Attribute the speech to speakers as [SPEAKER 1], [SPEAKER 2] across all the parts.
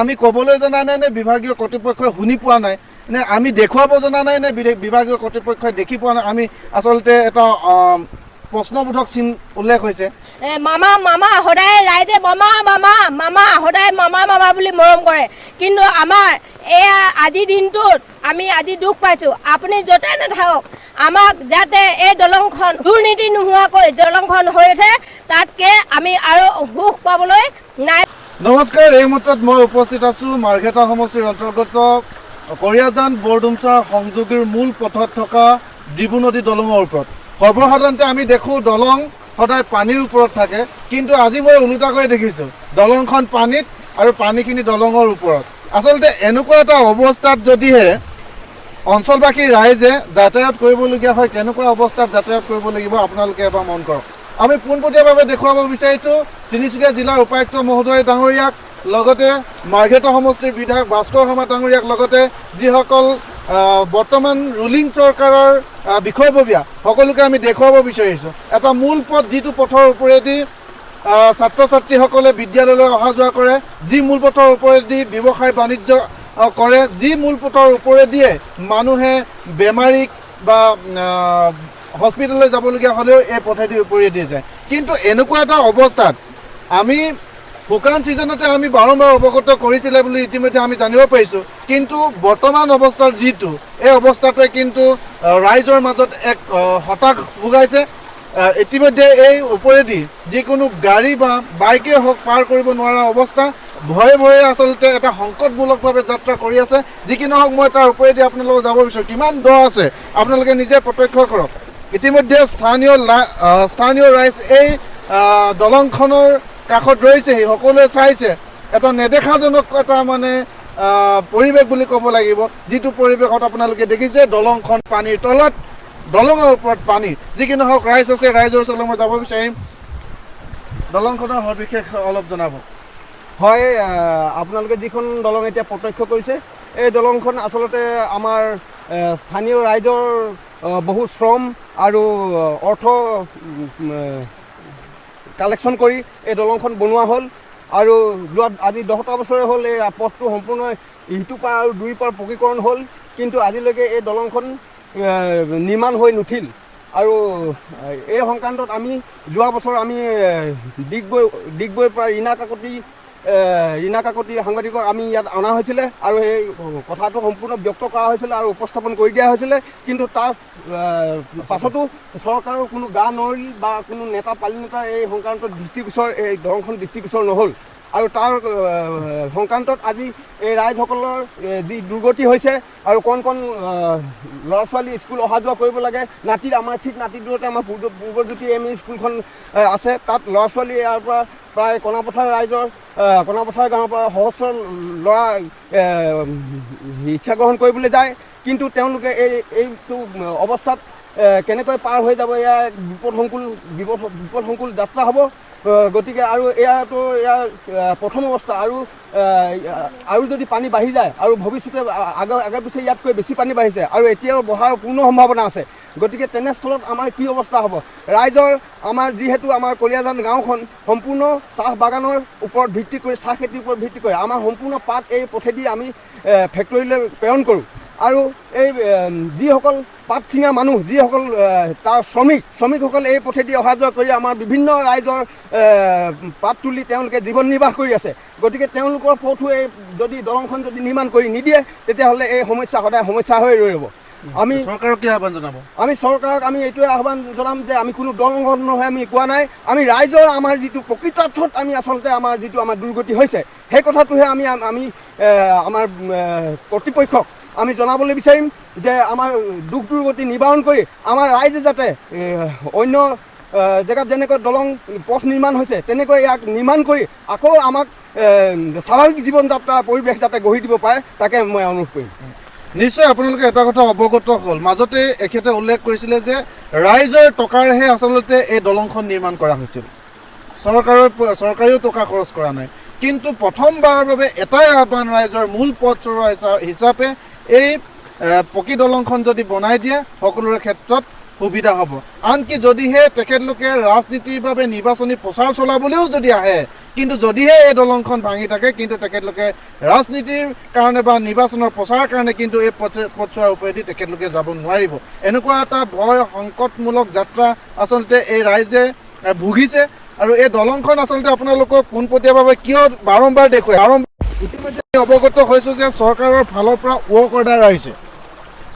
[SPEAKER 1] আমি ক'বলৈ জনা নাই নে বিভাগীয় কৰ্তৃপক্ষই শুনি পোৱা নাই নে আমি দেখুৱাব জনা নাই নে বিভাগীয় কৰ্তৃপক্ষই দেখি পোৱা নাই আমি আচলতে এটা প্ৰশ্নবোধক চিন উল্লেখ হৈছে
[SPEAKER 2] মামা মামা সদায় ৰাইজে মামা মামা মামা সদায় মামা মামা বুলি মৰম কৰে কিন্তু আমাৰ এয়া আজিৰ দিনটোত আমি আজি দুখ পাইছোঁ আপুনি য'তে নাথাকক আমাক যাতে এই দলংখন দুৰ্নীতি নোহোৱাকৈ দলংখন হৈ উঠে তাতকৈ আমি আৰু সুখ পাবলৈ নাই
[SPEAKER 1] নমস্কাৰ এই মুহূৰ্তত মই উপস্থিত আছোঁ মাৰ্ঘেটা সমষ্টিৰ অন্তৰ্গত কৰিয়াজান বৰডুমচাৰ সংযোগীৰ মূল পথত থকা ডিবু নদী দলঙৰ ওপৰত সৰ্বসাধাৰণতে আমি দেখোঁ দলং সদায় পানীৰ ওপৰত থাকে কিন্তু আজি মই ওলোটাকৈ দেখিছোঁ দলংখন পানীত আৰু পানীখিনি দলঙৰ ওপৰত আচলতে এনেকুৱা এটা অৱস্থাত যদিহে অঞ্চলবাসী ৰাইজে যাতায়াত কৰিবলগীয়া হয় কেনেকুৱা অৱস্থাত যাতায়াত কৰিব লাগিব আপোনালোকে এবাৰ মন কৰক আমি পোনপটীয়াভাৱে দেখুৱাব বিচাৰিছোঁ তিনিচুকীয়া জিলাৰ উপায়ুক্ত মহোদয় ডাঙৰীয়াক লগতে মাৰ্ঘেটা সমষ্টিৰ বিধায়ক ভাস্কৰ শৰ্মা ডাঙৰীয়াক লগতে যিসকল বৰ্তমান ৰুলিং চৰকাৰৰ বিষয়ববীয়া সকলোকে আমি দেখুৱাব বিচাৰিছোঁ এটা মূল পথ যিটো পথৰ ওপৰেদি ছাত্ৰ ছাত্ৰীসকলে বিদ্যালয়লৈ অহা যোৱা কৰে যি মূল পথৰ ওপৰেদি ব্যৱসায় বাণিজ্য কৰে যি মূল পথৰ ওপৰেদিয়ে মানুহে বেমাৰীক বা হস্পিটেললৈ যাবলগীয়া হ'লেও এই পথেদি ওপৰেদি যায় কিন্তু এনেকুৱা এটা অৱস্থাত আমি শুকান ছিজনতে আমি বাৰম্বাৰ অৱগত কৰিছিলে বুলি ইতিমধ্যে আমি জানিব পাৰিছোঁ কিন্তু বৰ্তমান অৱস্থাৰ যিটো এই অৱস্থাটোৱে কিন্তু ৰাইজৰ মাজত এক হতাশ ভোগাইছে ইতিমধ্যে এই ওপৰেদি যিকোনো গাড়ী বা বাইকেই হওক পাৰ কৰিব নোৱাৰা অৱস্থা ভয়ে ভয়ে আচলতে এটা সংকটমূলকভাৱে যাত্ৰা কৰি আছে যি কি নহওক মই তাৰ ওপৰেদি আপোনালোকক যাব বিচাৰোঁ কিমান দ আছে আপোনালোকে নিজে প্ৰত্যক্ষ কৰক ইতিমধ্যে স্থানীয় ৰাইজ এই দলংখনৰ কাষত ৰৈছেহি সকলোৱে চাইছে এটা নেদেখাজনক এটা মানে পৰিৱেশ বুলি ক'ব লাগিব যিটো পৰিৱেশত আপোনালোকে দেখিছে দলংখন পানীৰ তলত দলঙৰ ওপৰত পানী যি কি নহওক ৰাইজ আছে ৰাইজৰ ওচৰলৈ মই যাব বিচাৰিম দলংখনৰ সবিশেষ অলপ জনাব
[SPEAKER 3] হয় আপোনালোকে যিখন দলং এতিয়া প্ৰত্যক্ষ কৰিছে এই দলংখন আচলতে আমাৰ স্থানীয় ৰাইজৰ বহু শ্ৰম আৰু অৰ্থ কালেকশ্যন কৰি এই দলংখন বনোৱা হ'ল আৰু যোৱা আজি 10টা বছৰে হ'ল এই পথটো সম্পূৰ্ণ ইটো পাৰ আৰু দুই পাৰ পকীকৰণ হ'ল কিন্তু আজিলৈকে এই দলংখন নিৰ্মাণ হৈ নুঠিল আৰু এই সংক্ৰান্তত আমি যোৱা বছৰ আমি ডিগবৈৰ পৰা ৰীণা কাকতি সাংবাদিকক আমি ইয়াত অনা হৈছিলে আৰু সেই কথাটো সম্পূৰ্ণ ব্যক্ত কৰা হৈছিলে আৰু উপস্থাপন কৰি দিয়া হৈছিলে কিন্তু তাৰ পাছতো চৰকাৰৰ কোনো গা নৰিল বা কোনো নেতা পালি নেতাৰ এই সংক্ৰান্তত দৃষ্টিগোচৰ এই দলংখন দৃষ্টিগোচৰ নহ'ল আৰু তাৰ সংক্ৰান্তত আজি এই ৰাইজসকলৰ যি দুৰ্গতি হৈছে আৰু কণ ল'ৰা ছোৱালী স্কুল অহা যোৱা কৰিব লাগে আমাৰ ঠিক নাতি দূৰতে আমাৰ পূৰ্বজ্যোতি এম ই স্কুলখন আছে তাত ল'ৰা ছোৱালী ইয়াৰ পৰা প্ৰায় কণাপথাৰ গাঁৱৰ পৰা সহস্ৰ ল'ৰা শিক্ষা গ্ৰহণ কৰিবলৈ যায় কিন্তু তেওঁলোকে এইটো অৱস্থাত কেনেকৈ পাৰ হৈ যাব এয়া বিপদসংকুল যাত্ৰা হ'ব গতিকে আৰু এয়াতো ইয়াৰ প্ৰথম অৱস্থা আৰু যদি পানী বাঢ়ি যায় আৰু ভৱিষ্যতে আগে পিছে ইয়াতকৈ বেছি পানী বাঢ়িছে আৰু এতিয়াও বঢ়াৰ পূৰ্ণ সম্ভাৱনা আছে গতিকে তেনেস্থলত আমাৰ কি অৱস্থা হ'ব ৰাইজৰ আমাৰ যিহেতু আমাৰ কলিয়াজান গাঁওখন সম্পূৰ্ণ চাহ বাগানৰ ওপৰত ভিত্তি কৰি চাহ খেতিৰ ওপৰত ভিত্তি কৰি আমাৰ সম্পূৰ্ণ পাত এই পথেদি আমি ফেক্টৰীলৈ প্ৰেৰণ কৰোঁ আৰু এই যিসকল পাত ছিঙা মানুহ যিসকল তাৰ শ্ৰমিকসকল এই পথেদি অহা যোৱা কৰি আমাৰ বিভিন্ন ৰাইজৰ পাত তুলি তেওঁলোকে জীৱন নিৰ্বাহ কৰি আছে গতিকে তেওঁলোকৰ পথো এই যদি দলংখন যদি নিৰ্মাণ কৰি নিদিয়ে তেতিয়াহ'লে এই সমস্যা সদায় সমস্যা হৈ ৰ'ব আমি চৰকাৰক কি আহ্বান জনাব আমি চৰকাৰক আমি এইটোৱে আহ্বান জনাম যে আমি কোনো দলংখন নহয় আমি কোৱা নাই আমি ৰাইজৰ আমাৰ যিটো প্ৰকৃতাৰ্থত আমি আচলতে আমাৰ যিটো আমাৰ দুৰ্গতি হৈছে সেই কথাটোহে আমি আমাৰ কৰ্তৃপক্ষক আমি জনাবলৈ বিচাৰিম যে আমাৰ দুখ দুৰ্গতি নিবাৰণ কৰি আমাৰ ৰাইজে যাতে অন্য জেগাত যেনেকৈ দলং পথ নিৰ্মাণ হৈছে তেনেকৈ ইয়াক নিৰ্মাণ কৰি আকৌ আমাক স্বাভাৱিক জীৱন যাত্ৰা পৰিৱেশ যাতে গঢ়ি দিব পাৰে তাকে মই অনুৰোধ কৰিম
[SPEAKER 1] নিশ্চয় আপোনালোকে এটা কথা অৱগত হ'ল মাজতে এখেতে উল্লেখ কৰিছিলে যে ৰাইজৰ টকাৰেহে আচলতে এই দলংখন নিৰ্মাণ কৰা হৈছিল চৰকাৰেও টকা খৰচ কৰা নাই কিন্তু প্ৰথমবাৰৰ বাবে এটাই আহ্বান ৰাইজৰ মূল পথ চলোৱা হিচাপে এই পকী দলংখন যদি বনাই দিয়ে সকলোৰে ক্ষেত্ৰত সুবিধা হ'ব। আনকি যদিহে তেখেতলোকে ৰাজনীতিৰ বাবে নিৰ্বাচনী প্ৰচাৰ চলাবলৈও যদি আহে, কিন্তু যদিহে এই দলংখন ভাঙি থাকে, কিন্তু তেখেতলোকে ৰাজনীতিৰ কাৰণে বা নিৰ্বাচনৰ প্ৰচাৰৰ কাৰণে কিন্তু এই পথছোৱাৰ ওপৰেদি তেখেতলোকে যাব নোৱাৰিব। এনেকুৱা এটা ভয় সংকটমূলক যাত্ৰা আচলতে এই ৰাইজে ভুগিছে। আৰু এই দলংখন আচলতে আপোনালোকক পোনপটীয়াভাৱে কিয় বাৰম্বাৰ দেখুৱায়, ইতিমধ্যে অৱগত হৈছোঁ যে চৰকাৰৰ ফালৰ পৰা ৱৰ্ক অৰ্ডাৰ আহিছে।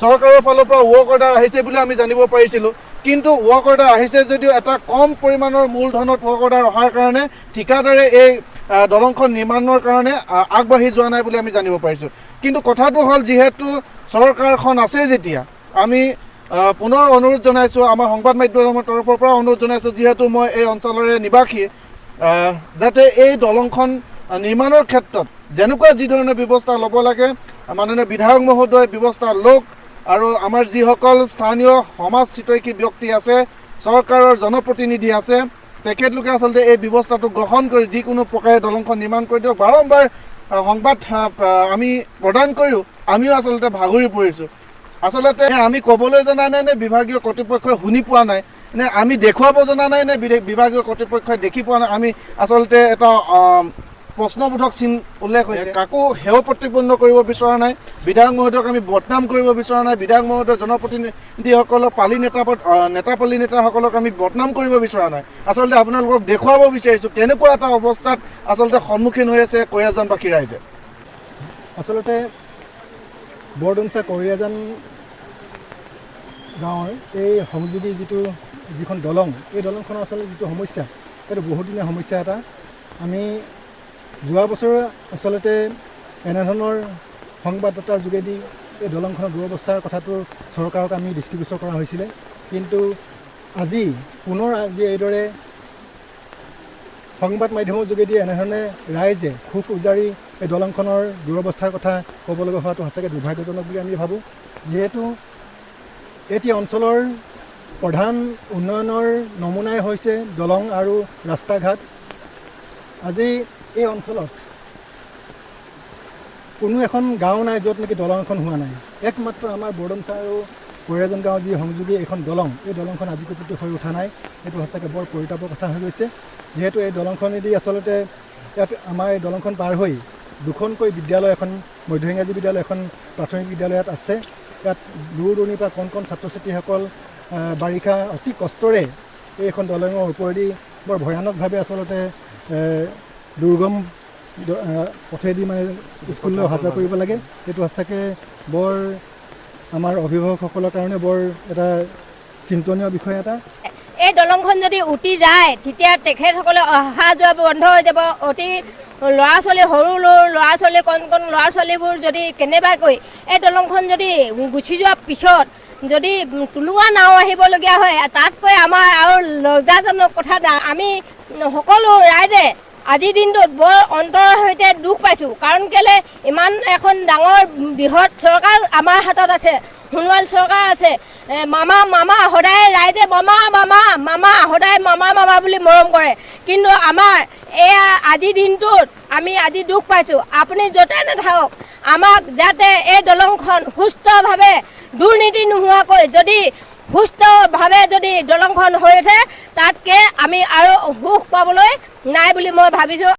[SPEAKER 1] চৰকাৰৰ ফালৰ পৰা ৱৰ্ক অৰ্ডাৰ আহিছে বুলি আমি জানিব পাৰিছিলোঁ, কিন্তু ৱৰ্ক অৰ্ডাৰ আহিছে যদিও এটা কম পৰিমাণৰ মূলধনত ৱৰ্ক অৰ্ডাৰ অহাৰ কাৰণে ঠিকাদাৰে এই দলংখন নিৰ্মাণৰ কাৰণে আগবাঢ়ি যোৱা নাই বুলি আমি জানিব পাৰিছোঁ। কিন্তু কথাটো হ'ল, যিহেতু চৰকাৰখন আছে যেতিয়া, আমি পুনৰ অনুৰোধ জনাইছোঁ, আমাৰ সংবাদ মাধ্যমৰ তৰফৰ পৰা অনুৰোধ জনাইছোঁ, যিহেতু মই এই অঞ্চলৰে নিবাসী, যাতে এই দলংখন নিৰ্মাণৰ ক্ষেত্ৰত যেনেকুৱা যিধৰণৰ ব্যৱস্থা ল'ব লাগে মাননীয় বিধায়ক মহোদয় ব্যৱস্থা লওক। আৰু আমাৰ যিসকল স্থানীয় সমাজ হিতৈষী ব্যক্তি আছে, চৰকাৰৰ জনপ্ৰতিনিধি আছে, তেখেতলোকে আচলতে এই ব্যৱস্থাটো গ্ৰহণ কৰি যিকোনো প্ৰকাৰে দলংখন নিৰ্মাণ কৰি দিয়ক। বাৰম্বাৰ সংবাদ আমি প্ৰদান কৰিও আমিও আচলতে ভাগৰি পৰিছোঁ। আচলতে আমি ক'বলৈ জনা নাই নে বিভাগীয় কৰ্তৃপক্ষই শুনি পোৱা নাই, নে আমি দেখুৱাব জনা নাই নে বিভাগীয় কৰ্তৃপক্ষই দেখি পোৱা নাই। আমি আচলতে এটা প্ৰশ্নবোধক চিন উল্লেখ হৈছে। কাকো সেৱা প্ৰতিপন্ন কৰিব বিচৰা নাই, বিধায়ক মহোদয়ক আমি বদনাম কৰিব বিচৰা নাই, বিধায়ক মহোদয়ৰ জনপ্ৰতিনিধিসকলক নেতাপালি নেতাসকলক আমি বদনাম কৰিব বিচৰা নাই। আচলতে আপোনালোকক দেখুৱাব বিচাৰিছোঁ কেনেকুৱা এটা অৱস্থাত আচলতে সন্মুখীন হৈ আছে কয়াজানবাসী ৰাইজে।
[SPEAKER 4] আচলতে বৰডুমচা কয়াজান গাঁৱৰ এই সংযোগী যিখন দলং, এই দলংখনৰ আচলতে যিটো সমস্যা, এইটো বহুদিনীয়া সমস্যা এটা। আমি যোৱা বছৰ আচলতে এনেধৰণৰ সংবাদদাতাৰ যোগেদি এই দলংখনৰ দুৰৱস্থাৰ কথাটো চৰকাৰক আমি দৃষ্টিগোচৰ কৰা হৈছিলে, কিন্তু আজি এইদৰে সংবাদ মাধ্যমৰ যোগেদি এনেধৰণে ৰাইজে ক্ষোভ উজাৰি এই দলংখনৰ দুৰৱস্থাৰ কথা ক'ব লগা হোৱাটো সঁচাকৈ দুৰ্ভাগ্যজনক বুলি আমি ভাবোঁ। যিহেতু এটি অঞ্চলৰ প্ৰধান উন্নয়নৰ নমুনাই হৈছে দলং আৰু ৰাস্তা ঘাট। আজি এই অঞ্চলত কোনো এখন গাঁও নাই য'ত নেকি দলং এখন হোৱা নাই। একমাত্ৰ আমাৰ বৰডুমচা আৰু কয়াজান গাঁও যি সংযোগী এইখন দলং, এই দলংখন আজিকো হৈ উঠা নাই। এইটো সঁচাকৈ বৰ পৰিতাপৰ কথা হৈ গৈছে। যিহেতু এই দলংখনেদি আচলতে ইয়াত আমাৰ এই দলংখন পাৰ হৈ দুখনকৈ বিদ্যালয়, এখন মধ্য ইংৰাজী বিদ্যালয়, এখন প্ৰাথমিক বিদ্যালয় ইয়াত আছে। ইয়াত দূৰ দূৰণিৰ পৰা কণ কণ ছাত্ৰ ছাত্ৰীসকল বাৰিষা অতি কষ্টৰে এইখন দলঙৰ ওপৰেদি বৰ ভয়ানকভাৱে আচলতে দুৰ্গম পথেদি মানে স্কুললৈ অহা যোৱা কৰিব লাগে। এইটো সঁচাকৈ বৰ আমাৰ অভিভাৱকসকলৰ কাৰণে বৰ এটা চিন্তনীয় বিষয় এটা।
[SPEAKER 2] এই দলংখন যদি উটি যায়, তেতিয়া তেখেতসকলে অহা যোৱা বন্ধ হৈ যাব। অতি ল'ৰা ছোৱালী, সৰু ল'ৰা ছোৱালী, কণ কণ ল'ৰা ছোৱালীবোৰ যদি কেনেবাকৈ এই দলংখন যদি গুচি যোৱাৰ পিছত যদি টুলুঙা নাও আহিবলগীয়া হয়, তাতকৈ আমাৰ আৰু লজ্জাজনক কথা। আমি সকলো ৰাইজে আজিৰ দিনটোত বৰ অন্তৰৰ সৈতে দুখ পাইছোঁ। কাৰণ কেলৈ, ইমান এখন ডাঙৰ বৃহৎ চৰকাৰ আমাৰ হাতত আছে, সোণোৱাল চৰকাৰ আছে। মামা মামা সদায় ৰাইজে মামা মামা মামা সদায় মামা মামা বুলি মৰম কৰে, কিন্তু আমাৰ এয়া আজিৰ দিনটোত আমি আজি দুখ পাইছোঁ। আপুনি য'তে নাথাকক, আমাক যাতে এই দলংখন সুস্থভাৱে দুৰ্নীতি নোহোৱাকৈ যদি সুস্থভাৱে যদি দলংখন হৈ উঠে, তাতকৈ আমি আৰু সুখ পাবলৈ নাই বুলি মই ভাবিছোঁ।